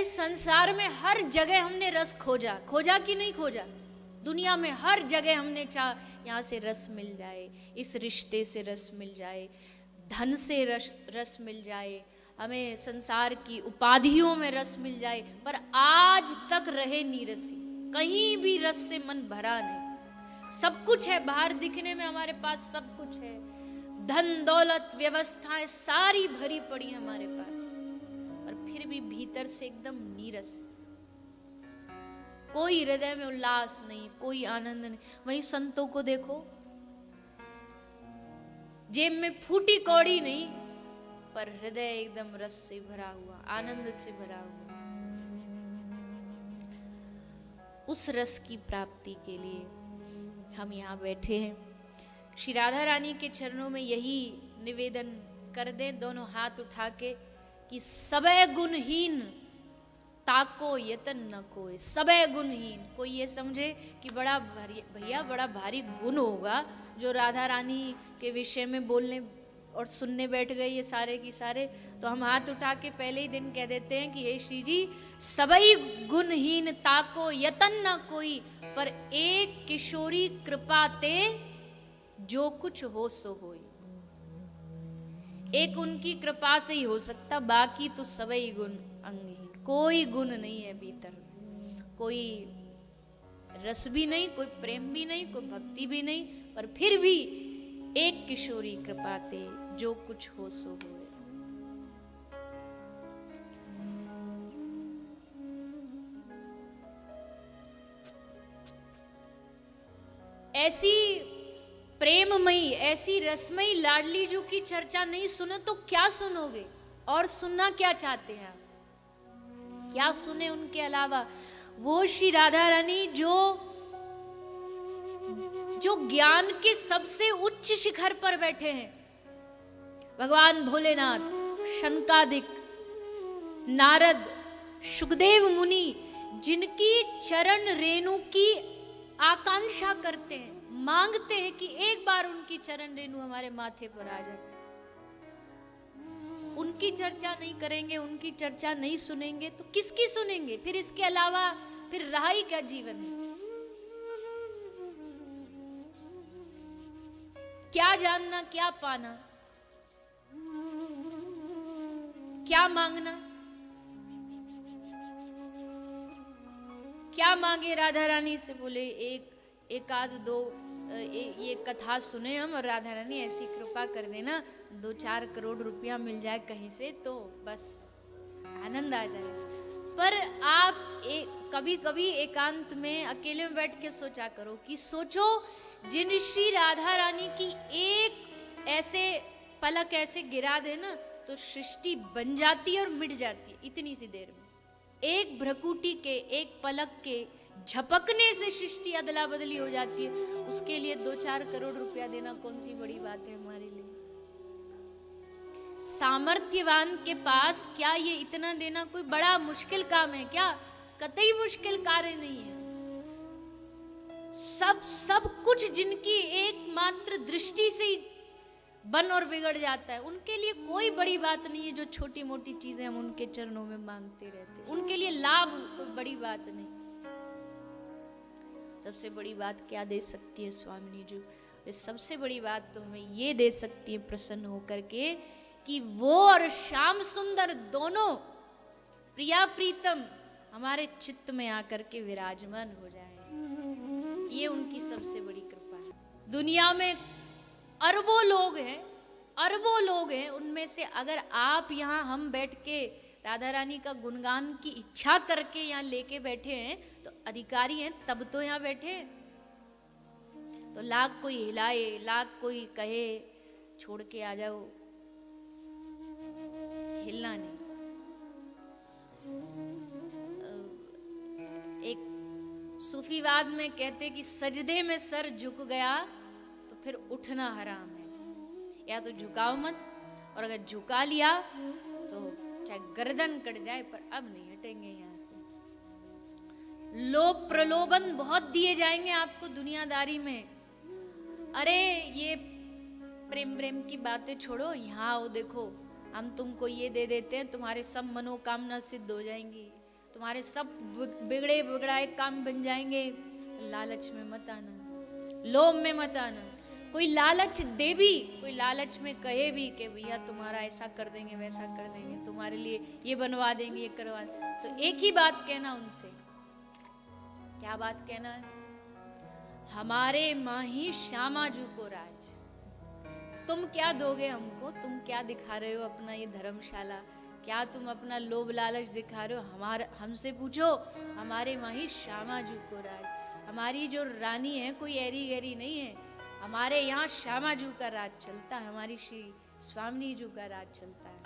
इस संसार में हर जगह हमने रस खोजा, खोजा कि नहीं खोजा? दुनिया में हर जगह हमने चाहा यहाँ से रस मिल जाए, इस रिश्ते से रस मिल जाए, धन से रस मिल जाए, हमें संसार की उपाधियों में रस मिल जाए, पर आज तक रहे नीरसी, कहीं भी रस से मन भरा नहीं। सब कुछ है बाहर दिखने में, हमारे पास सब कुछ है, धन दौलत व्यवस्थाएं सारी भरी पड़ी हमारे पास, पर फिर भी भीतर से एकदम नीरस, कोई हृदय में उल्लास नहीं, कोई आनंद नहीं। वहीं संतों को देखो, जेब में फूटी कौड़ी नहीं, पर हृदय एकदम रस से भरा हुआ, आनंद से भरा हुआ। उस रस की प्राप्ति के लिए हम यहाँ बैठे हैं। श्री राधा रानी के चरणों में यही निवेदन कर दें दोनों हाथ उठा के कि सबे गुणहीन ताको यतन न कोई। सबे गुणहीन, कोई ये समझे कि बड़ा भैया बड़ा भारी गुण होगा जो राधा रानी के विषय में बोलने और सुनने बैठ गए ये सारे की सारे, तो हम हाथ उठा के पहले ही दिन कह देते हैं कि हे श्री जी, सबई गुणहीन ताको यतन न कोई, पर एक किशोरी कृपा ते जो कुछ हो सो होई। एक उनकी कृपा से ही हो सकता, बाकी तो सबई गुण अंगहीन, कोई गुण नहीं है भीतर, कोई रस भी नहीं, कोई प्रेम भी नहीं, कोई भक्ति भी नहीं, पर फिर भी एक किशोरी कृपा ते जो कुछ हो सो होए। ऐसी प्रेममयी, ऐसी रसमयी लाडली जो की चर्चा नहीं सुनो तो क्या सुनोगे, और सुनना क्या चाहते हैं आप? क्या सुने उनके अलावा? वो श्री राधा रानी जो ज्ञान के सबसे उच्च शिखर पर बैठे हैं, भगवान भोलेनाथ, शनकादिक, नारद, सुखदेव मुनि, जिनकी चरण रेणु की आकांक्षा करते हैं, मांगते हैं कि एक बार उनकी चरण रेणु हमारे माथे पर आ जाए, उनकी चर्चा नहीं करेंगे, उनकी चर्चा नहीं सुनेंगे तो किसकी सुनेंगे? फिर इसके अलावा फिर रहा ही क्या जीवन है? क्या जानना, क्या पाना, क्या मांगना? क्या मांगे राधा रानी से? बोले एक आध दो ये कथा सुने हम, और राधा रानी ऐसी कृपा कर देना 2-4 करोड़ रुपया मिल जाए कहीं से तो बस आनंद आ जाए। पर आप कभी कभी एकांत में अकेले में बैठ के सोचा करो कि सोचो, जिन श्री राधा रानी की एक ऐसे पलक ऐसे गिरा दे ना तो सृष्टि बन जाती है और मिट जाती है इतनी सी देर में। एक भ्रकुटी के, एक पलक के झपकने से सृष्टि अदला बदली हो जाती है। उसके लिए 2-4 करोड़ रुपया देना कौन सी बड़ी बात है हमारे लिए? सामर्थ्यवान के पास क्या ये इतना देना कोई बड़ा मुश्किल काम है क्या? कतई मुश्किल कार्य नहीं है। सब कुछ जिनकी एकमात्र दृष्टि से ही बन और बिगड़ जाता है, उनके लिए कोई बड़ी बात नहीं है जो छोटी मोटी चीजें हम उनके चरणों में मांगते रहते हैं। उनके लिए लाभ कोई बड़ी बात नहीं। सबसे बड़ी बात क्या दे सकती है स्वामिनी जी? सबसे बड़ी बात तो हमें ये दे सकती है प्रसन्न होकर के कि वो और श्याम सुंदर दोनों प्रिया प्रीतम हमारे चित्त में आकर के विराजमान हो जाए। ये उनकी सबसे बड़ी कृपा है। दुनिया में अरबों लोग हैं, उनमें से अगर आप यहाँ हम बैठ के राधा रानी का गुणगान की इच्छा करके यहाँ लेके बैठे हैं तो अधिकारी हैं, तब तो यहाँ बैठे हैं। तो लाख कोई हिलाए, लाख कोई कहे छोड़ के आ जाओ, हिलना नहीं। एक सूफीवाद में कहते कि सजदे में सर झुक गया तो फिर उठना हराम है। या तो झुकाओ मत, और अगर झुका लिया तो चाहे गर्दन कट जाए पर अब नहीं हटेंगे यहाँ से। लोभ प्रलोभन बहुत दिए जाएंगे आपको दुनियादारी में। अरे ये प्रेम की बातें छोड़ो, यहाँ आओ, देखो हम तुमको ये दे देते हैं, तुम्हारे सब मनोकामना सिद्ध हो जाएंगी। तुम्हारे सब बिगड़े बिगड़ाए काम बन जाएंगे। लालच में मत आना, लोभ में मत आना। कोई लालच दे भी, कोई लालच में कहे भी कि भैया तुम्हारा ऐसा कर देंगे, वैसा कर देंगे, तुम्हारे लिए ये बनवा देंगे, ये करवा देंगे, तो एक ही बात कहना उनसे। क्या बात कहना है? हमारे माही श्यामा जू को राज। तुम क्या दोगे हमको? तुम क्या दिखा रहे हो अपना ये धर्मशाला? क्या तुम अपना लोभ लालच दिखा रहे हो? हमारे हमसे पूछो, हमारे माही श्यामा जू को राज। हमारी जो रानी है कोई ऐरी गैरी नहीं है, हमारे यहाँ श्यामा जू का राज चलता है, हमारी श्री स्वामिनी जू का राज चलता है।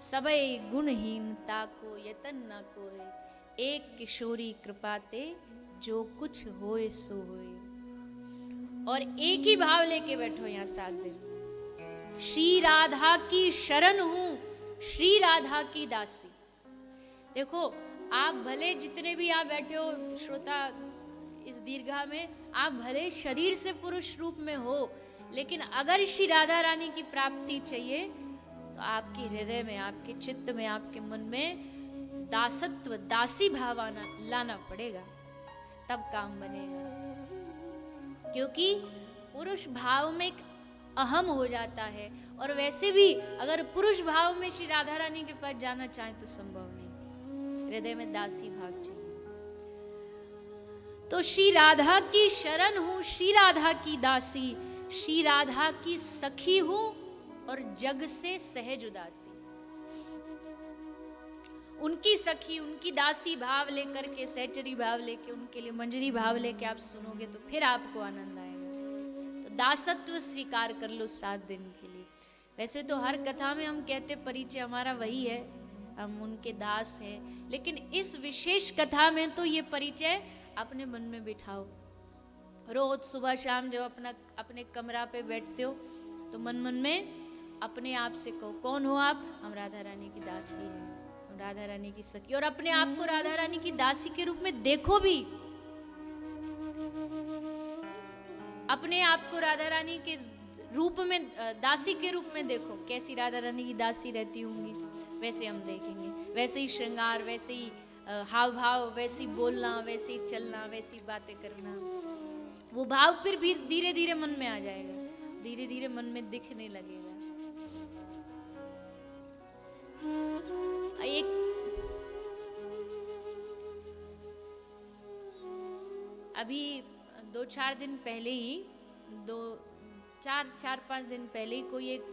सबे गुणहीनता को यतन न कोय, एक किशोरी कृपाते जो कुछ होए सो होए। और एक ही भाव लेके बैठो यहाँ 7 दिन। श्री राधा की शरण हूं, श्री राधा की दासी। देखो, आप भले जितने भी आप बैठे हो श्रोता इस दीर्घा में, आप भले शरीर से पुरुष रूप में हो, लेकिन अगर श्री राधा रानी की प्राप्ति चाहिए तो आपके हृदय में, आपके चित्त में, आपके मन में दासत्व, दासी भाव लाना पड़ेगा, तब काम बनेगा। क्योंकि पुरुष भाव में एक अहम हो जाता है, और वैसे भी अगर पुरुष भाव में श्री राधा रानी के पास जाना चाहे तो संभव नहीं। हृदय में दासी भाव चाहिए। तो श्री राधा की शरण हूं, श्री राधा की दासी, श्री राधा की सखी हूं और जग से सहज उदासी। उनकी सखी, उनकी दासी भाव लेकर के, सहचरी भाव लेके, उनके लिए मंजरी भाव लेके आप सुनोगे तो फिर आपको आनंद आएगा। तो दासत्व स्वीकार कर लो 7 दिन के लिए। वैसे तो हर कथा में हम कहते परिचय हमारा वही है, हम उनके दास हैं, लेकिन इस विशेष कथा में तो ये परिचय अपने मन में बिठाओ। रोज सुबह शाम जब अपने कमरा पे बैठते हो तो मन मन में अपने आप से कहो, कौन हो आप? हम राधा रानी की दासी हैं, हम राधा रानी की सखी। और अपने आप को राधा रानी की दासी के रूप में देखो भी। अपने आप को राधा रानी के रूप में, दासी के रूप में देखो। कैसी राधा रानी की दासी रहती होंगी वैसे हम देखेंगे, वैसे ही श्रृंगार, वैसे ही हाव भाव, वैसे ही बोलना, वैसे ही चलना, वैसे ही बातें करना। वो भाव फिर भी धीरे धीरे मन में आ जाएगा, धीरे धीरे मन में दिखने लगेगा। एक अभी 2-4 दिन पहले ही, 4-5 दिन पहले ही कोई एक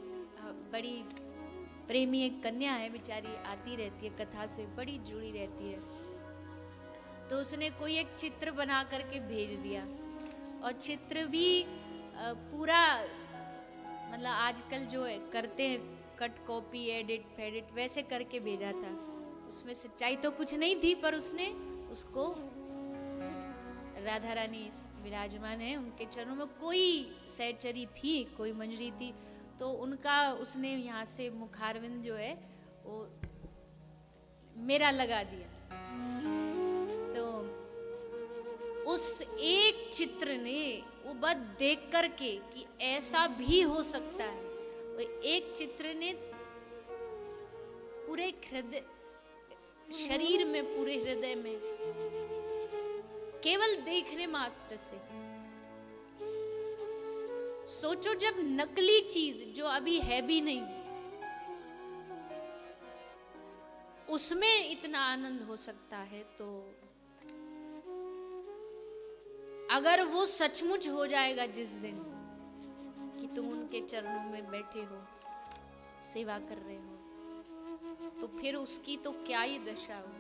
बड़ी प्रेमी एक कन्या है, बेचारी आती रहती है, कथा से बड़ी जुड़ी रहती है। तो उसने कोई एक चित्र बना करके भेज दिया, और चित्र भी पूरा, मतलब आजकल जो है करते हैं कट कॉपी, एडिट फेडिट, वैसे करके भेजा था। उसमें सच्चाई तो कुछ नहीं थी, पर उसने उसको, राधा रानी विराजमान है, उनके चरणों में कोई सहचरी थी, कोई मंजरी थी, तो उनका उसने यहाँ से मुखारविंद जो है वो मेरा लगा दिया। तो उस एक चित्र ने वो बात देख करके कि ऐसा भी हो सकता है, वो एक चित्र ने पूरे हृदय, शरीर में, पूरे हृदय में, केवल देखने मात्र से, सोचो जब नकली चीज जो अभी है भी नहीं, उसमें इतना आनंद हो सकता है, तो अगर वो सचमुच हो जाएगा जिस दिन कि तुम उनके चरणों में बैठे हो, सेवा कर रहे हो, तो फिर उसकी तो क्या ही दशा हो।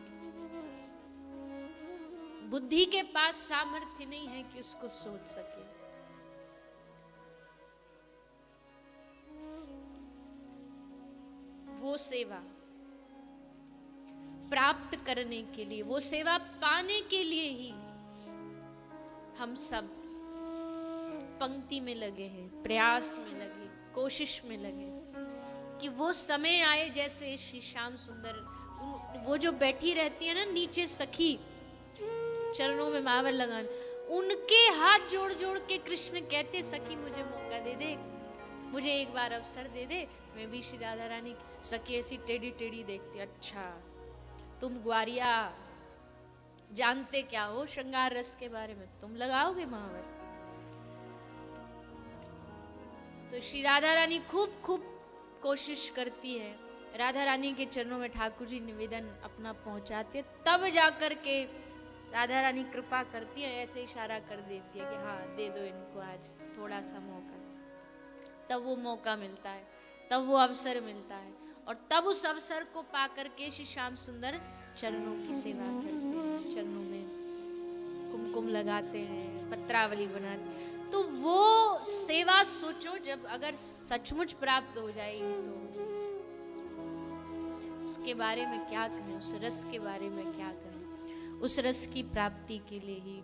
बुद्धि के पास सामर्थ्य नहीं है कि उसको सोच सके। वो सेवा प्राप्त करने के लिए, वो सेवा पाने के लिए ही हम सब पंक्ति में लगे हैं, प्रयास में लगे, कोशिश में लगे कि वो समय आए जैसे श्री श्याम सुंदर, वो जो बैठी रहती है ना नीचे सखी, चरणों में मावर लगान, उनके हाथ जोड़ जोड़ के कृष्ण कहते, सखी मुझे मौका दे दे, मुझे एक बार अवसर दे दे, में भी श्री राधा रानी सखी ऐसी टेढ़ी टेढ़ी देखती, अच्छा तुम ग्वारिया जानते क्या हो श्रृंगार रस के बारे में, तुम लगाओगे महावर। तो श्री राधा रानी खूब खूब कोशिश करती है, राधा रानी के चरणों में ठाकुर जी निवेदन अपना पहुंचाते, तब जाकर के राधा रानी कृपा करती है, ऐसे इशारा कर देती है कि हाँ दे दो इनको आज थोड़ा सा मौका। तब वो मौका मिलता है, तब वो अवसर मिलता है, और तब उस अवसर को पाकर के श्री श्याम सुंदर चरणों की सेवा करते हैं, चरणों में कुमकुम लगाते हैं, पत्रावली बनाते। तो वो सेवा सोचो, जब अगर सचमुच प्राप्त हो जाएगी तो उसके बारे में क्या कहें, उस रस के बारे में क्या कहें। उस रस की प्राप्ति के लिए ही